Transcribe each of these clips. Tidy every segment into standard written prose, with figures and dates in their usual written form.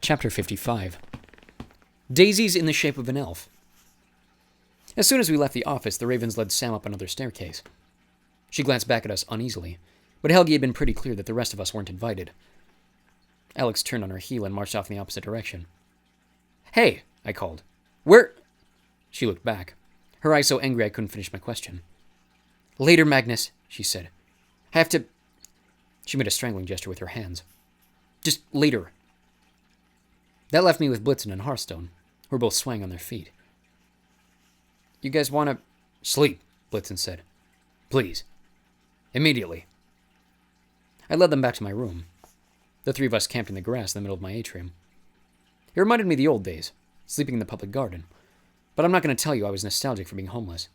Chapter 55. Daisies in the shape of an elf. As soon as we left the office, the Ravens led Sam up another staircase. She glanced back at us uneasily, but Helgi had been pretty clear that the rest of us weren't invited. Alex turned on her heel and marched off in the opposite direction. "Hey," I called. "Where—" She looked back, her eyes so angry I couldn't finish my question. "Later, Magnus," she said. "I have to—" She made a strangling gesture with her hands. "Just later." That left me with Blitzen and Hearthstone, who were both swaying on their feet. "You guys want to—" "Sleep," Blitzen said. "Please. Immediately." I led them back to my room. The three of us camped in the grass in the middle of my atrium. It reminded me of the old days, sleeping in the public garden, but I'm not going to tell you I was nostalgic for being homeless.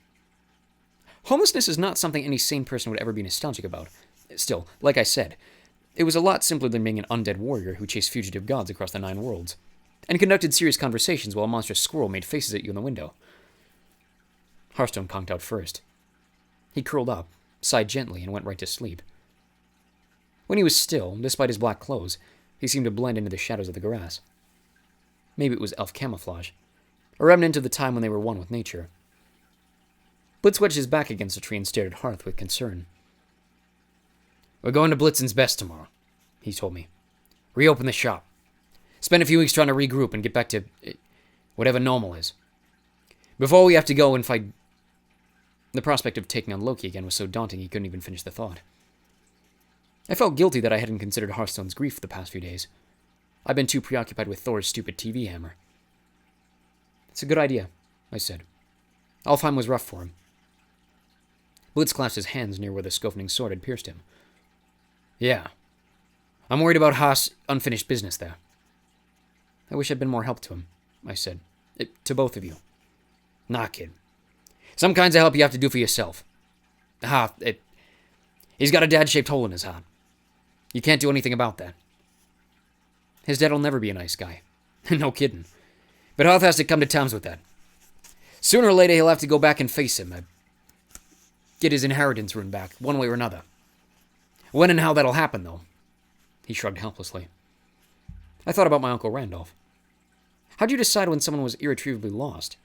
Homelessness is not something any sane person would ever be nostalgic about. Still, like I said, it was a lot simpler than being an undead warrior who chased fugitive gods across the 9 worlds, and conducted serious conversations while a monstrous squirrel made faces at you in the window. Hearthstone conked out first. He curled up, sighed gently, and went right to sleep. When he was still, despite his black clothes, he seemed to blend into the shadows of the grass. Maybe it was elf camouflage, a remnant of the time when they were one with nature. Blitz wedged his back against a tree and stared at Hearth with concern. "We're going to Blitzen's best tomorrow," he told me. "Reopen the shop. Spend a few weeks trying to regroup and get back to whatever normal is. Before we have to go and fight..." The prospect of taking on Loki again was so daunting he couldn't even finish the thought. I felt guilty that I hadn't considered Hearthstone's grief the past few days. I'd been too preoccupied with Thor's stupid TV hammer. "It's a good idea," I said. Alfheim was rough for him. Blitz clasped his hands near where the Skofning's sword had pierced him. "Yeah. I'm worried about Haas' unfinished business there." "I wish I'd been more help to him," I said. To both of you." "Nah, kid. Some kinds of help you have to do for yourself. He's got a dad-shaped hole in his heart. You can't do anything about that." "His dad'll never be a nice guy." "No kidding. But Hearth has to come to terms with that. Sooner or later, he'll have to go back and face him. Get his inheritance ruined back, one way or another. When and how that'll happen, though." He shrugged helplessly. I thought about my Uncle Randolph. How'd you decide when someone was irretrievably lost?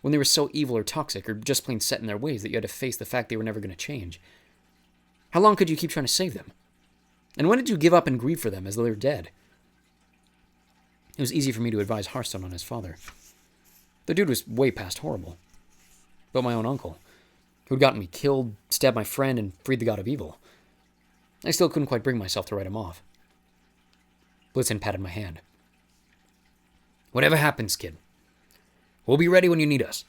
When they were so evil or toxic or just plain set in their ways that you had to face the fact they were never going to change? How long could you keep trying to save them? And when did you give up and grieve for them as though they were dead? It was easy for me to advise Hearthstone on his father. The dude was way past horrible. But my own uncle, who'd gotten me killed, stabbed my friend, and freed the god of evil, I still couldn't quite bring myself to write him off. Blitzen patted my hand. "Whatever happens, kid, we'll be ready when you need us.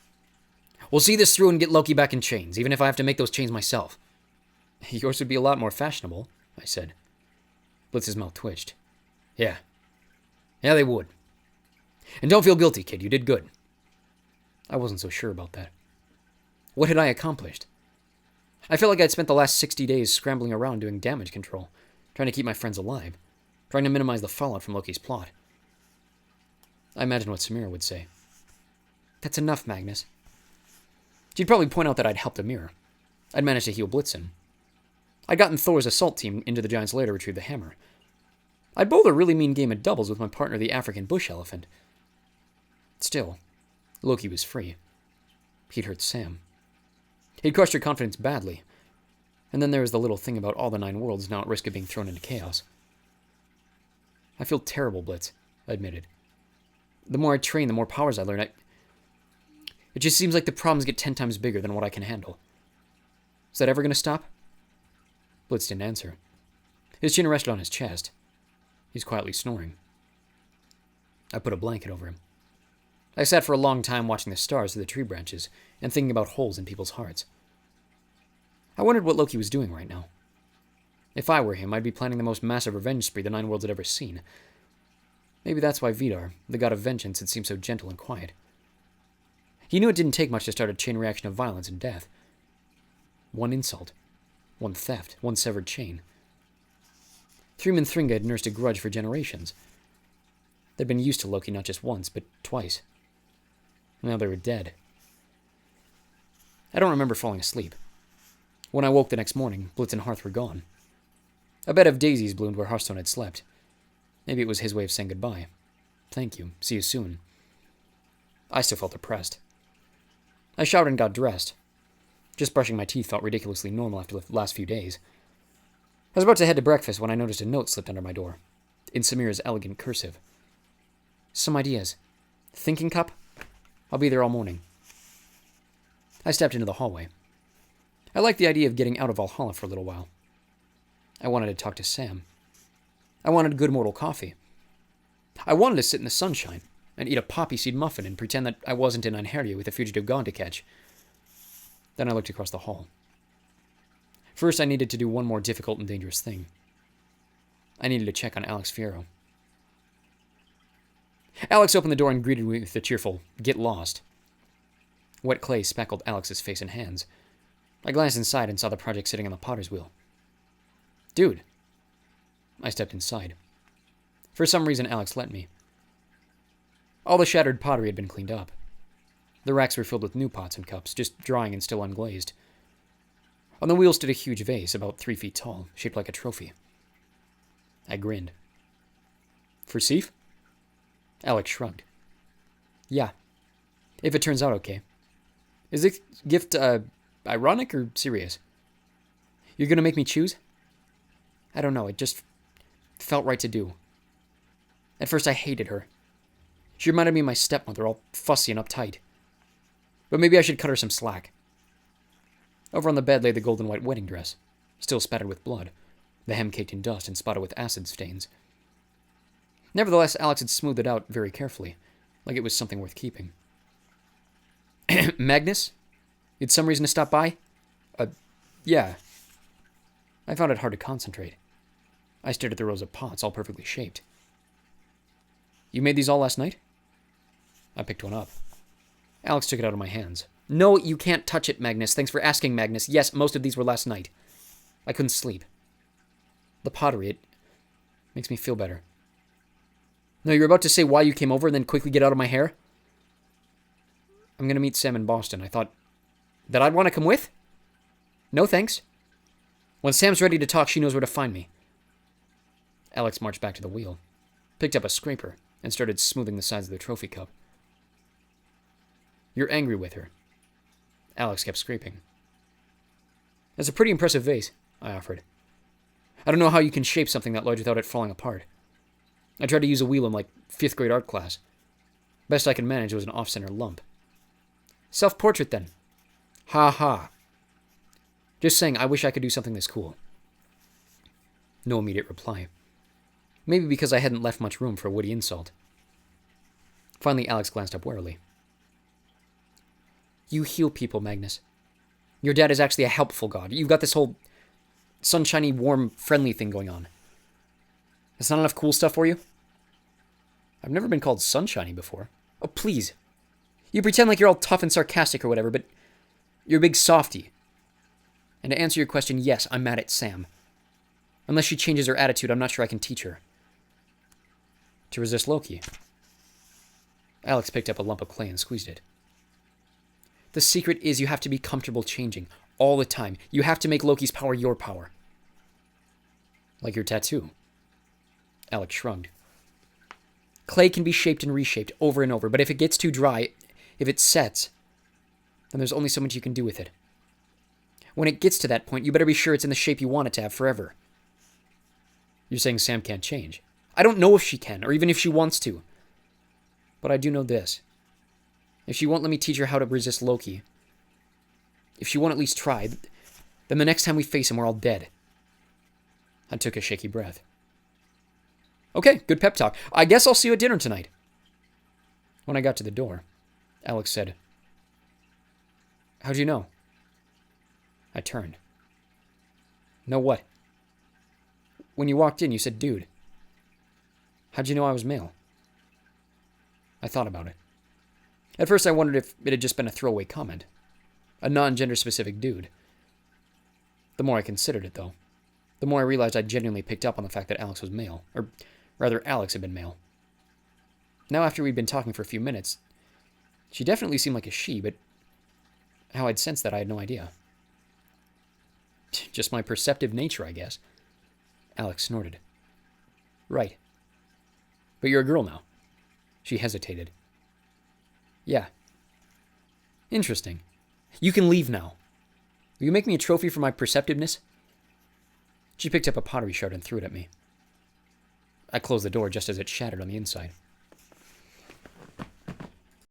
We'll see this through and get Loki back in chains, even if I have to make those chains myself." "Yours would be a lot more fashionable," I said. Blitz's mouth twitched. Yeah, they would. And don't feel guilty, kid. You did good." I wasn't so sure about that. What had I accomplished? I felt like I'd spent the last 60 days scrambling around doing damage control, trying to keep my friends alive, trying to minimize the fallout from Loki's plot. I imagined what Samira would say. "That's enough, Magnus." She'd probably point out that I'd helped Amir. I'd managed to heal Blitzen. I'd gotten Thor's assault team into the giant's lair to retrieve the hammer. I'd bowled a really mean game of doubles with my partner, the African bush elephant. Still, Loki was free. He'd hurt Sam. He'd crushed her confidence badly. And then there was the little thing about all the 9 worlds now at risk of being thrown into chaos. "I feel terrible, Blitz," I admitted. "The more I train, the more powers I learn. It just seems like the problems get 10 times bigger than what I can handle. Is that ever going to stop?" Blitz didn't answer. His chin rested on his chest. He was quietly snoring. I put a blanket over him. I sat for a long time watching the stars through the tree branches and thinking about holes in people's hearts. I wondered what Loki was doing right now. If I were him, I'd be planning the most massive revenge spree the 9 worlds had ever seen. Maybe that's why Vidar, the god of vengeance, had seemed so gentle and quiet. He knew it didn't take much to start a chain reaction of violence and death. One insult, one theft, one severed chain. Thrym and Thringa had nursed a grudge for generations. They'd been used to Loki not just once, but twice. Now they were dead. I don't remember falling asleep. When I woke the next morning, Blitz and Hearth were gone. A bed of daisies bloomed where Hearthstone had slept. Maybe it was his way of saying goodbye. thank you, see you soon. I still felt depressed. I showered and got dressed. Just brushing my teeth felt ridiculously normal after the last few days. I was about to head to breakfast when I noticed a note slipped under my door, in Samira's elegant cursive. Some ideas. Thinking cup? I'll be there all morning. I stepped into the hallway. I liked the idea of getting out of Valhalla for a little while. I wanted to talk to Sam. I wanted good mortal coffee. I wanted to sit in the sunshine and eat a poppy seed muffin and pretend that I wasn't in Anheria with a fugitive gone to catch. Then I looked across the hall. First, I needed to do one more difficult and dangerous thing. I needed to check on Alex Fierro. Alex opened the door and greeted me with a cheerful, "Get lost." Wet clay speckled Alex's face and hands. I glanced inside and saw the project sitting on the potter's wheel. Dude. I stepped inside. For some reason, Alex let me. All the shattered pottery had been cleaned up. The racks were filled with new pots and cups, just drying and still unglazed. On the wheel stood a huge vase, about 3 feet tall, shaped like a trophy. I grinned. For Sif? Alex shrugged. Yeah. If it turns out okay. Is this gift, ironic or serious? You're gonna make me choose? I don't know, it just felt right to do. At first I hated her. She reminded me of my stepmother, all fussy and uptight. But maybe I should cut her some slack. Over on the bed lay the golden white wedding dress, still spattered with blood, the hem caked in dust and spotted with acid stains. Nevertheless, Alex had smoothed it out very carefully, like it was something worth keeping. Magnus? You had some reason to stop by? Yeah. I found it hard to concentrate. I stared at the rows of pots, all perfectly shaped. You made these all last night? I picked one up. Alex took it out of my hands. No, you can't touch it, Magnus. Thanks for asking, Magnus. Yes, most of these were last night. I couldn't sleep. The pottery, it makes me feel better. No, you're about to say why you came over and then quickly get out of my hair? I'm going to meet Sam in Boston. I thought that I'd want to come with? No, thanks. When Sam's ready to talk, she knows where to find me. Alex marched back to the wheel, picked up a scraper, and started smoothing the sides of the trophy cup. You're angry with her. Alex kept scraping. That's a pretty impressive vase, I offered. I don't know how you can shape something that large without it falling apart. I tried to use a wheel in, 5th grade art class. Best I could manage was an off-center lump. Self-portrait, then. Ha ha. Just saying, I wish I could do something this cool. No immediate reply. Maybe because I hadn't left much room for a witty insult. Finally, Alex glanced up warily. You heal people, Magnus. Your dad is actually a helpful god. You've got this whole sunshiny, warm, friendly thing going on. That's not enough cool stuff for you? I've never been called sunshiny before. Oh, please. You pretend like you're all tough and sarcastic or whatever, but you're a big softy. And to answer your question, yes, I'm mad at Sam. Unless she changes her attitude, I'm not sure I can teach her. To resist Loki. Alex picked up a lump of clay and squeezed it. The secret is you have to be comfortable changing. All the time. You have to make Loki's power your power. Like your tattoo. Alex shrugged. Clay can be shaped and reshaped over and over, but if it gets too dry, if it sets, then there's only so much you can do with it. When it gets to that point, you better be sure it's in the shape you want it to have forever. You're saying Sam can't change? I don't know if she can, or even if she wants to. But I do know this. If she won't let me teach her how to resist Loki, if she won't at least try, then the next time we face him, we're all dead. I took a shaky breath. Okay, good pep talk. I guess I'll see you at dinner tonight. When I got to the door, Alex said, How'd you know? I turned. Know what? When you walked in, you said, dude. How'd you know I was male? I thought about it. At first I wondered if it had just been a throwaway comment. A non-gender specific dude. The more I considered it, though, the more I realized I'd genuinely picked up on the fact that Alex was male. Or rather, Alex had been male. Now, after we'd been talking for a few minutes, she definitely seemed like a she, but how I'd sensed that I had no idea. Just my perceptive nature, I guess. Alex snorted. Right. But you're a girl now. She hesitated. Yeah. Interesting. You can leave now. Will you make me a trophy for my perceptiveness? She picked up a pottery shard and threw it at me. I closed the door just as it shattered on the inside.